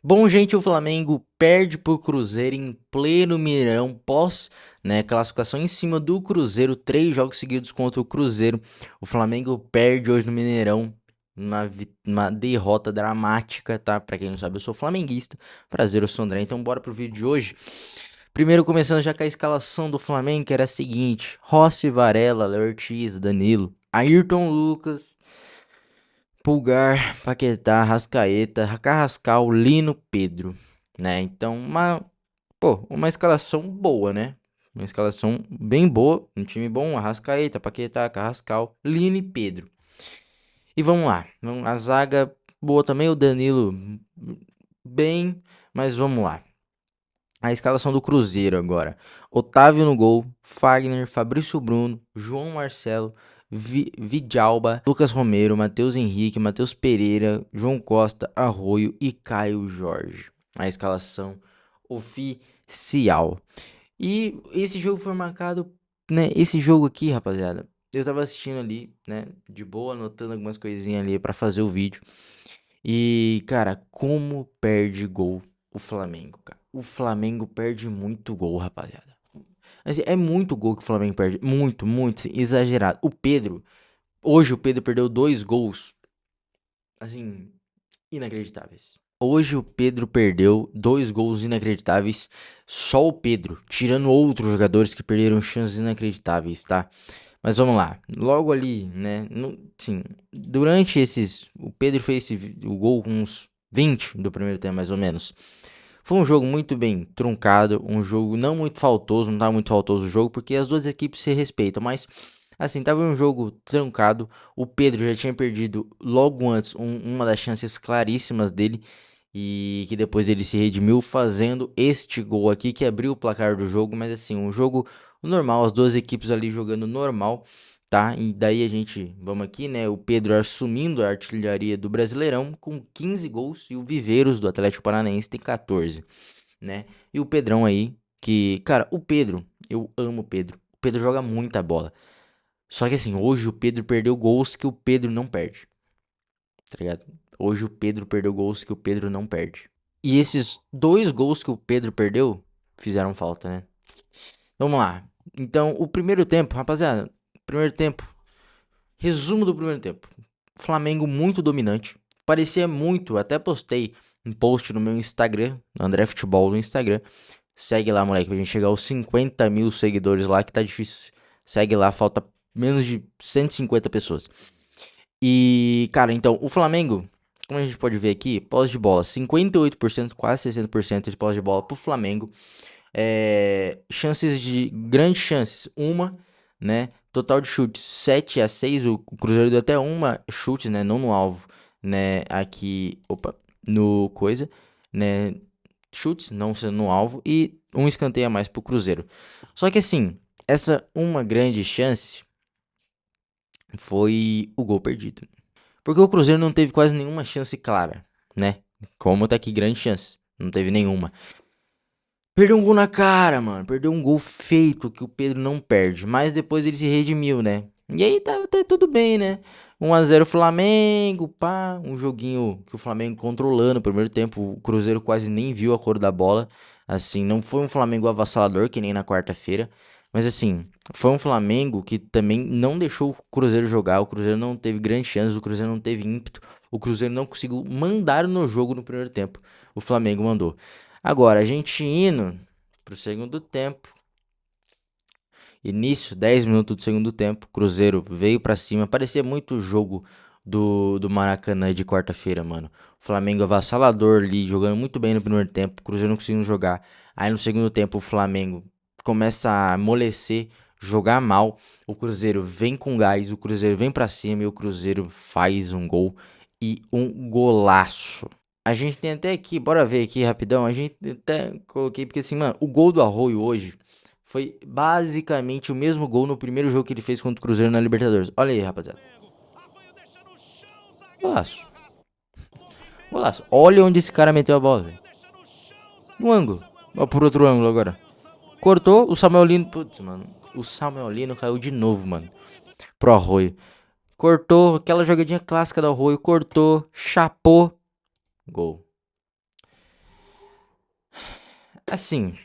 Bom, gente, o Flamengo perde pro Cruzeiro em pleno Mineirão, pós, né, classificação em cima do Cruzeiro, 3 jogos seguidos contra o Cruzeiro. O Flamengo perde hoje no Mineirão, uma derrota dramática, tá? Pra quem não sabe, eu sou flamenguista. Prazer, eu sou o André. Então, bora pro vídeo de hoje. Primeiro, começando já com a escalação do Flamengo, que era a seguinte: Rossi, Varela, Léo Ortiz, Danilo, Ayrton Lucas, Pulgar, Paquetá, Rascaeta, Carrascal, Lino, Pedro, né? Então, uma escalação boa, né? Uma escalação bem boa, um time bom, Arrascaeta, Paquetá, Carrascal, Lino e Pedro. E vamos lá, a zaga boa também, o Danilo bem, mas vamos lá. A escalação do Cruzeiro agora. Otávio no gol, Fagner, Fabrício Bruno, João Marcelo, Vidalba, Lucas Romero, Matheus Henrique, Matheus Pereira, João Costa, Arroio e Caio Jorge. A escalação oficial. E esse jogo foi marcado, né? Esse jogo aqui, rapaziada, eu tava assistindo ali, né? De boa, anotando algumas coisinhas ali pra fazer o vídeo. E, cara, como perde gol o Flamengo, cara. O Flamengo perde muito gol, rapaziada. Assim, é muito gol que o Flamengo perde. Muito, muito, assim, exagerado. Hoje o Pedro perdeu 2 gols, assim, inacreditáveis. Hoje o Pedro perdeu 2 gols inacreditáveis. Só o Pedro, tirando outros jogadores que perderam chances inacreditáveis, tá? Mas vamos lá. Logo ali, né? Sim, durante esses. O Pedro fez o gol com uns 20 do primeiro tempo, mais ou menos. Foi um jogo muito bem truncado. Um jogo não muito faltoso. Não tava muito faltoso o jogo, porque as duas equipes se respeitam. Mas, assim, tava um jogo truncado. O Pedro já tinha perdido logo antes uma das chances claríssimas dele. E que depois ele se redimiu fazendo este gol aqui que abriu o placar do jogo. Mas assim, um jogo normal, as duas equipes ali jogando normal, tá? E daí a gente, vamos aqui, né? O Pedro assumindo a artilharia do Brasileirão com 15 gols e o Viveiros do Atlético Paranaense tem 14, né? E o Pedrão aí, que, cara, o Pedro, eu amo o Pedro. O Pedro joga muita bola. Só que assim, hoje o Pedro perdeu gols que o Pedro não perde, tá ligado? Hoje o Pedro perdeu gols que o Pedro não perde. E esses 2 gols que o Pedro perdeu fizeram falta, né? Vamos lá. Então, o primeiro tempo, rapaziada, primeiro tempo, resumo do primeiro tempo. Flamengo muito dominante. Parecia muito, até postei um post no meu Instagram, André Futebol no Instagram. Segue lá, moleque, pra gente chegar aos 50 mil seguidores lá, que tá difícil. Segue lá, falta menos de 150 pessoas. E, cara, então, o Flamengo, como a gente pode ver aqui, posse de bola, 58%, quase 60% de posse de bola pro Flamengo. Chances de grandes chances, uma, né? Total de chutes 7-6. O Cruzeiro deu até uma chute, né? Não no alvo, né? Aqui, opa, no coisa, né? Chutes, não sendo no alvo, e um escanteio a mais pro Cruzeiro. Só que assim, essa uma grande chance foi o gol perdido. Porque o Cruzeiro não teve quase nenhuma chance clara, né? Como tá aqui, grande chance. Não teve nenhuma. Perdeu um gol na cara, mano. Perdeu um gol feito que o Pedro não perde. Mas depois ele se redimiu, né? E aí tá até tudo bem, né? 1-0 Flamengo, pá. Um joguinho que o Flamengo controlando no primeiro tempo. O Cruzeiro quase nem viu a cor da bola. Assim, não foi um Flamengo avassalador, que nem na quarta-feira. Mas assim, foi um Flamengo que também não deixou o Cruzeiro jogar. O Cruzeiro não teve grandes chances. O Cruzeiro não teve ímpeto. O Cruzeiro não conseguiu mandar no jogo no primeiro tempo. O Flamengo mandou. Agora, a gente indo pro segundo tempo. Início, 10 minutos do segundo tempo. Cruzeiro veio pra cima. Parecia muito o jogo do Maracanã de quarta-feira, mano. Flamengo avassalador ali, jogando muito bem no primeiro tempo. Cruzeiro não conseguindo jogar. Aí no segundo tempo o Flamengo começa a amolecer, jogar mal. O Cruzeiro vem com gás, o Cruzeiro vem pra cima e o Cruzeiro faz um gol e um golaço. A gente tem até aqui, bora ver aqui rapidão. A gente até coloquei, porque assim, mano, o gol do Arroio hoje foi basicamente o mesmo gol no primeiro jogo que ele fez contra o Cruzeiro na Libertadores. Olha aí, rapaziada. Golaço. Golaço. Olha onde esse cara meteu a bola, velho. No ângulo. Ó, por outro ângulo agora. Cortou, o Samuel Lino. Putz, mano. O Samuel Lino caiu de novo, mano. Pro Arroio. Cortou, aquela jogadinha clássica do Arroio. Cortou, chapou. Gol. assim,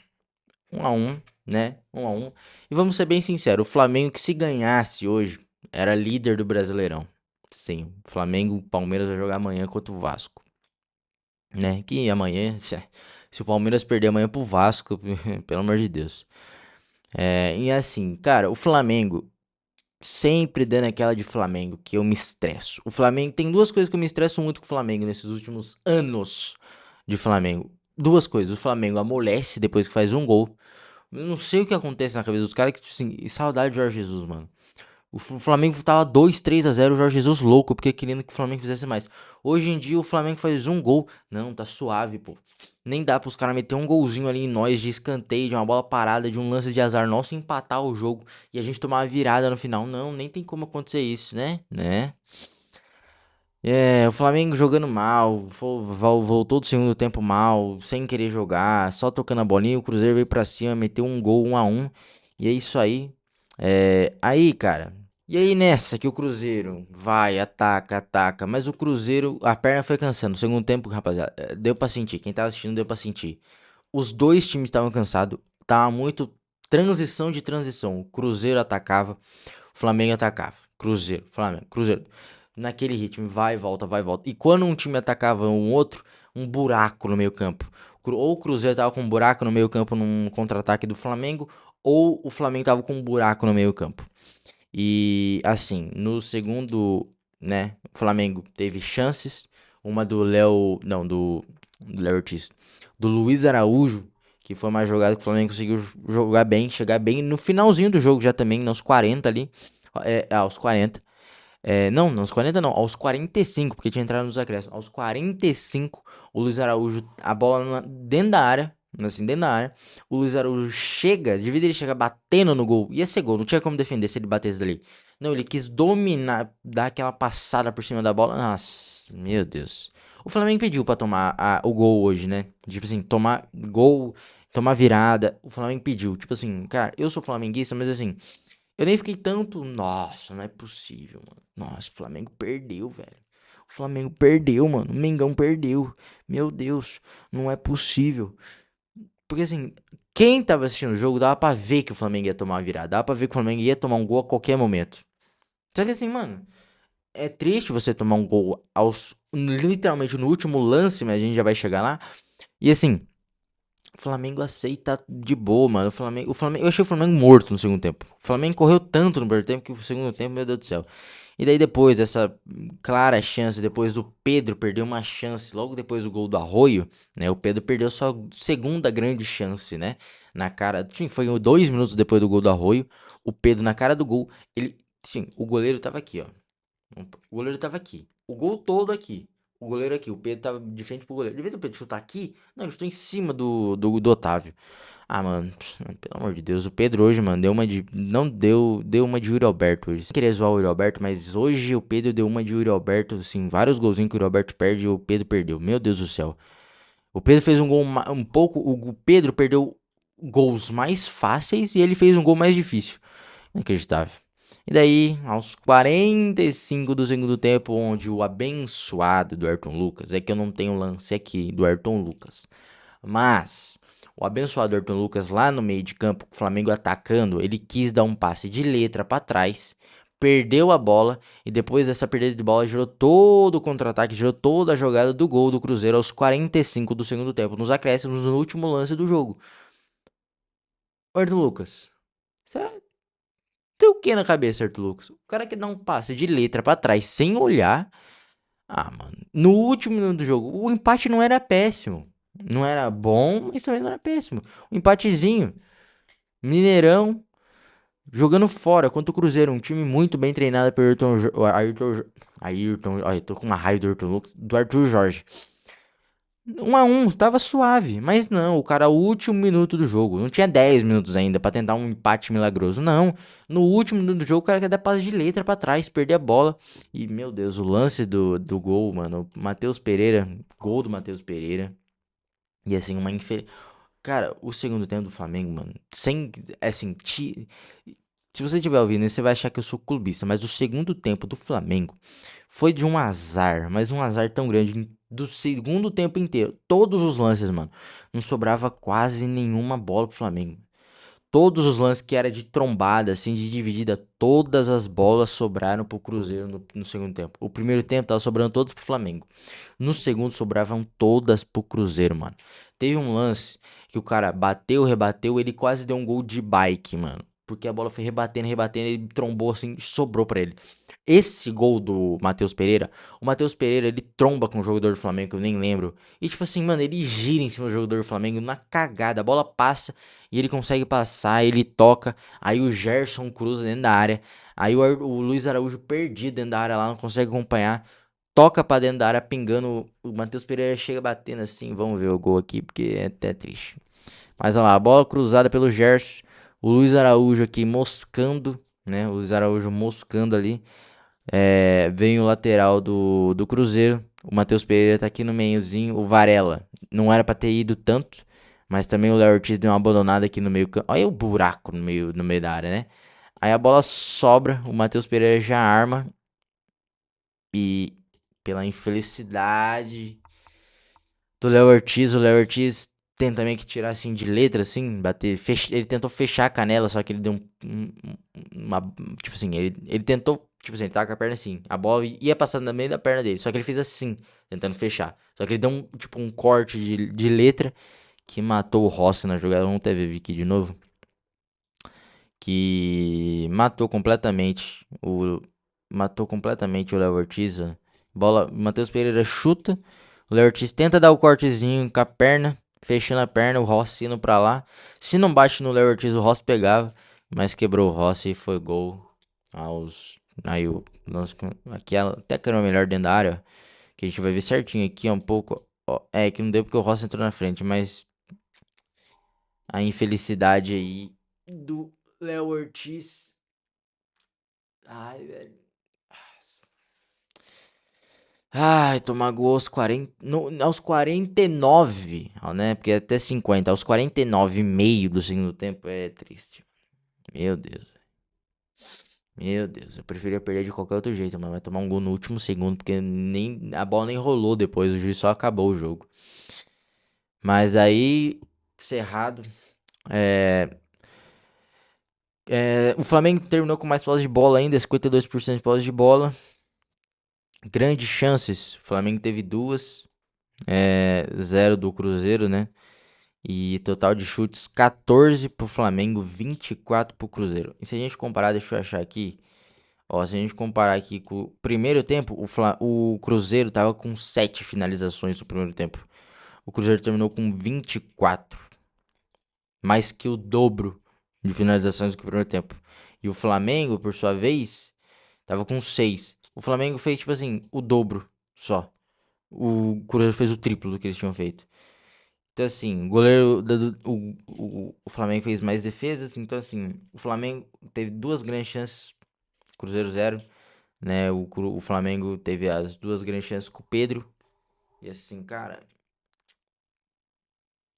1 a 1, né? 1 a 1. E vamos ser bem sinceros, o Flamengo que se ganhasse hoje era líder do Brasileirão. Sim, o Flamengo, o Palmeiras vai jogar amanhã contra o Vasco, né? Que amanhã, se o Palmeiras perder amanhã pro Vasco, pelo amor de Deus. E assim, cara, o Flamengo sempre dando aquela de Flamengo que eu me estresso. O Flamengo tem duas coisas que eu me estresso muito com o Flamengo nesses últimos anos de Flamengo. Duas coisas, o Flamengo amolece depois que faz um gol. Eu não sei o que acontece na cabeça dos caras que, tipo assim, e saudade de Jorge Jesus, mano. O Flamengo tava 2-3 a 0, o Jorge Jesus louco, porque querendo que o Flamengo fizesse mais. Hoje em dia o Flamengo faz um gol. Não, tá suave, pô. Nem dá pros caras meter um golzinho ali em nós de escanteio, de uma bola parada, de um lance de azar nosso empatar o jogo e a gente tomar uma virada no final. Não, nem tem como acontecer isso, né? O Flamengo jogando mal, voltou do segundo tempo mal, sem querer jogar, só tocando a bolinha. O Cruzeiro veio pra cima, meteu um gol 1 a 1. E é isso aí. Aí, cara. E aí nessa que o Cruzeiro vai, ataca, ataca. Mas o Cruzeiro, a perna foi cansando. No segundo tempo, rapaziada, deu pra sentir. Quem tava assistindo deu pra sentir. Os dois times estavam cansados. Tava muito transição de transição. O Cruzeiro atacava, o Flamengo atacava. Cruzeiro, Flamengo, Cruzeiro. Naquele ritmo, vai e volta, vai e volta. E quando um time atacava um outro, um buraco no meio campo. Ou o Cruzeiro tava com um buraco no meio campo num contra-ataque do Flamengo, ou o Flamengo tava com um buraco no meio campo. E assim, no segundo, né, o Flamengo teve chances. Uma do Léo, não, do Léo Ortiz, do Luiz Araújo, que foi uma jogada que o Flamengo conseguiu jogar bem, chegar bem no finalzinho do jogo já também, nos 40 ali, aos 40. Não, nos 40 não, aos 45, porque tinha entrado nos acréscimos. Aos 45, o Luiz Araújo, a bola dentro da área, assim, dentro da área. O Luiz Araújo chega, de vez ele chegar batendo no gol, ia ser gol, não tinha como defender se ele batesse dali. Não, ele quis dominar, dar aquela passada por cima da bola. Nossa, meu Deus. O Flamengo pediu pra tomar o gol hoje, né? Tipo assim, tomar gol, tomar virada. O Flamengo pediu. Tipo assim, cara, eu sou flamenguista, mas assim. Eu nem fiquei tanto. Nossa, não é possível, mano. Nossa, o Flamengo perdeu, velho. O Flamengo perdeu, mano. O Mengão perdeu. Meu Deus, não é possível. Porque assim, quem tava assistindo o jogo dava pra ver que o Flamengo ia tomar uma virada. Dava pra ver que o Flamengo ia tomar um gol a qualquer momento. Só que assim, mano, é triste você tomar um gol literalmente no último lance, mas a gente já vai chegar lá. E assim. O Flamengo aceita de boa, mano. Eu achei o Flamengo morto no segundo tempo. O Flamengo correu tanto no primeiro tempo que o segundo tempo, meu Deus do céu. E daí depois dessa clara chance, depois do Pedro perder uma chance, logo depois do gol do Arroio, né? O Pedro perdeu sua segunda grande chance, né? Na cara, sim, foi 2 minutos depois do gol do Arroio, o Pedro na cara do gol, ele, sim, o goleiro tava aqui, ó. O goleiro tava aqui. O gol todo aqui. O goleiro aqui. O Pedro tava de frente pro goleiro. De vez do Pedro chutar aqui, não, ele chutou em cima do Otávio. Ah, mano, pelo amor de Deus. O Pedro hoje, mano, deu uma de. Não deu uma de Yuri Alberto hoje. Não queria zoar o Yuri Alberto, mas hoje o Pedro deu uma de Yuri Alberto, assim, vários golzinhos que o Yuri Alberto perde e o Pedro perdeu. Meu Deus do céu. O Pedro fez um gol um pouco. O Pedro perdeu gols mais fáceis e ele fez um gol mais difícil. Inacreditável. E daí, aos 45 do segundo tempo, onde o abençoado do Ayrton Lucas, é que eu não tenho lance aqui do Ayrton Lucas, mas o abençoado do Ayrton Lucas lá no meio de campo, o Flamengo atacando, ele quis dar um passe de letra para trás, perdeu a bola e depois dessa perda de bola gerou todo o contra-ataque, gerou toda a jogada do gol do Cruzeiro aos 45 do segundo tempo, nos acréscimos, no último lance do jogo. Ayrton Lucas, tem o que na cabeça, Arthur Lucas? O cara que dá um passe de letra pra trás sem olhar. Ah, mano. No último minuto do jogo, o empate não era péssimo. Não era bom, mas também não era péssimo. Um empatezinho. Mineirão jogando fora contra o Cruzeiro. Um time muito bem treinado pelo Ayrton. Olha, eu tô com uma raiva do Ayrton Lucas, do Arthur Jorge. 1 a 1, tava suave, mas não, o cara, o último minuto do jogo, não tinha 10 minutos ainda pra tentar um empate milagroso, não. No último minuto do jogo, o cara quer dar passe de letra pra trás, perder a bola. E, meu Deus, o lance do gol, mano, Matheus Pereira, gol do Matheus Pereira. E assim, Cara, o segundo tempo do Flamengo, mano, sem, assim, Se você estiver ouvindo, você vai achar que eu sou clubista, mas o segundo tempo do Flamengo foi de um azar, mas um azar tão grande do segundo tempo inteiro. Todos os lances, mano, não sobrava quase nenhuma bola pro Flamengo. Todos os lances que era de trombada, assim, de dividida, todas as bolas sobraram pro Cruzeiro no segundo tempo. O primeiro tempo tava sobrando todos pro Flamengo. No segundo sobravam todas pro Cruzeiro, mano. Teve um lance que o cara bateu, rebateu, ele quase deu um gol de bike, mano. Porque a bola foi rebatendo, rebatendo, ele trombou assim, sobrou pra ele. Esse gol do Matheus Pereira, o Matheus Pereira, ele tromba com o jogador do Flamengo, que eu nem lembro. E tipo assim, mano, ele gira em cima do jogador do Flamengo na cagada. A bola passa e ele consegue passar, ele toca. Aí o Gerson cruza dentro da área. Aí o Luiz Araújo perdido dentro da área lá, não consegue acompanhar. Toca pra dentro da área, pingando. O Matheus Pereira chega batendo assim. Vamos ver o gol aqui, porque é até triste. Mas olha lá, a bola cruzada pelo Gerson. O Luiz Araújo aqui moscando, né? O Luiz Araújo moscando ali. Vem o lateral do Cruzeiro. O Matheus Pereira tá aqui no meiozinho. O Varela não era pra ter ido tanto. Mas também o Léo Ortiz deu uma abandonada aqui no meio campo. Olha o buraco no meio da área, né? Aí a bola sobra. O Matheus Pereira já arma. E pela infelicidade do Léo Ortiz, o Léo Ortiz tenta meio que tirar assim de letra, assim, bater. Ele tentou fechar a canela, só que ele deu uma. Tipo assim, ele tentou. Tipo assim, ele tava com a perna assim. A bola ia passar no meio da perna dele. Só que ele fez assim, tentando fechar. Só que ele deu um corte de letra que matou o Rossi na jogada. Vamos até ver aqui de novo. Que matou completamente o. Matou completamente o Léo Ortiz. Ó. Bola. Matheus Pereira chuta. O Léo Ortiz tenta dar o cortezinho com a perna. Fechando a perna, o Rossi indo pra lá. Se não bate no Léo Ortiz, o Rossi pegava. Mas quebrou o Rossi e foi gol aos. Aí o lance. Aqui até que era o melhor dentro da área. Que a gente vai ver certinho aqui, ó, um pouco. Ó, que não deu porque o Rossi entrou na frente. Mas a infelicidade aí do Léo Ortiz. Ai, velho. Ai, tomar gol aos 40. Aos 49, ó, né? Porque até 50. Aos 49 e meio do segundo tempo é triste. Meu Deus. Meu Deus. Eu preferia perder de qualquer outro jeito, mas vai tomar um gol no último segundo. Porque nem, a bola nem rolou depois. O juiz só acabou o jogo. Mas aí, cerrado. O Flamengo terminou com mais posse de bola ainda. 52% de posse de bola. Grandes chances. O Flamengo teve duas. Zero do Cruzeiro, né? E total de chutes 14 pro Flamengo, 24 pro Cruzeiro. E se a gente comparar, deixa eu achar aqui. Ó, se a gente comparar aqui com o primeiro tempo, o Cruzeiro tava com 7 finalizações no primeiro tempo. O Cruzeiro terminou com 24. Mais que o dobro de finalizações do que o primeiro tempo. E o Flamengo, por sua vez, tava com 6. O Flamengo fez, tipo assim, o dobro só. O Cruzeiro fez o triplo do que eles tinham feito. Então, assim, o goleiro. O Flamengo fez mais defesas. Então, assim, o Flamengo teve duas grandes chances. Cruzeiro zero. Né? O Flamengo teve as duas grandes chances com o Pedro. E, assim, cara.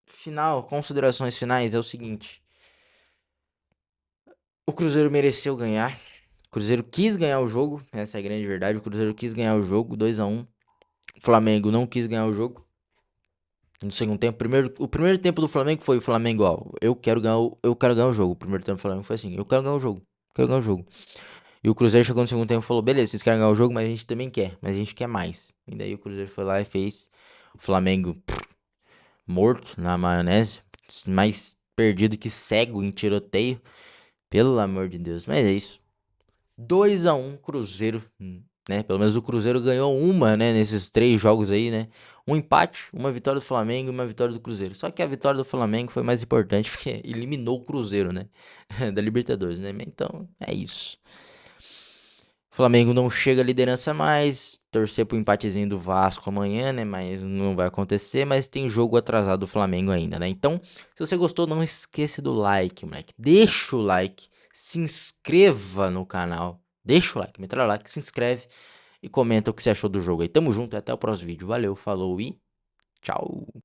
Final, considerações finais é o seguinte: o Cruzeiro mereceu ganhar. O Cruzeiro quis ganhar o jogo. Essa é a grande verdade. O Cruzeiro quis ganhar o jogo 2-1. O Flamengo não quis ganhar o jogo. No segundo tempo, o primeiro tempo do Flamengo foi o Flamengo, ó, eu quero ganhar o jogo. O primeiro tempo do Flamengo foi assim, eu quero ganhar o jogo, quero ganhar o jogo. E o Cruzeiro chegou no segundo tempo e falou, beleza, vocês querem ganhar o jogo, mas a gente também quer, mas a gente quer mais. E daí o Cruzeiro foi lá e fez o Flamengo morto na maionese, mais perdido que cego em tiroteio, pelo amor de Deus. Mas é isso. 2-1 Cruzeiro, né? Pelo menos o Cruzeiro ganhou uma, né? Nesses 3 jogos aí, né? Um empate, uma vitória do Flamengo e uma vitória do Cruzeiro. Só que a vitória do Flamengo foi mais importante porque eliminou o Cruzeiro, né? Da Libertadores, né? Então, é isso. O Flamengo não chega à liderança mais. Torcer pro empatezinho do Vasco amanhã, né? Mas não vai acontecer. Mas tem jogo atrasado do Flamengo ainda, né? Então, se você gostou, não esqueça do like, moleque. Deixa o like. Se inscreva no canal. Deixa o like, metralha o like, se inscreve e comenta o que você achou do jogo aí. Tamo junto e até o próximo vídeo. Valeu, falou e tchau.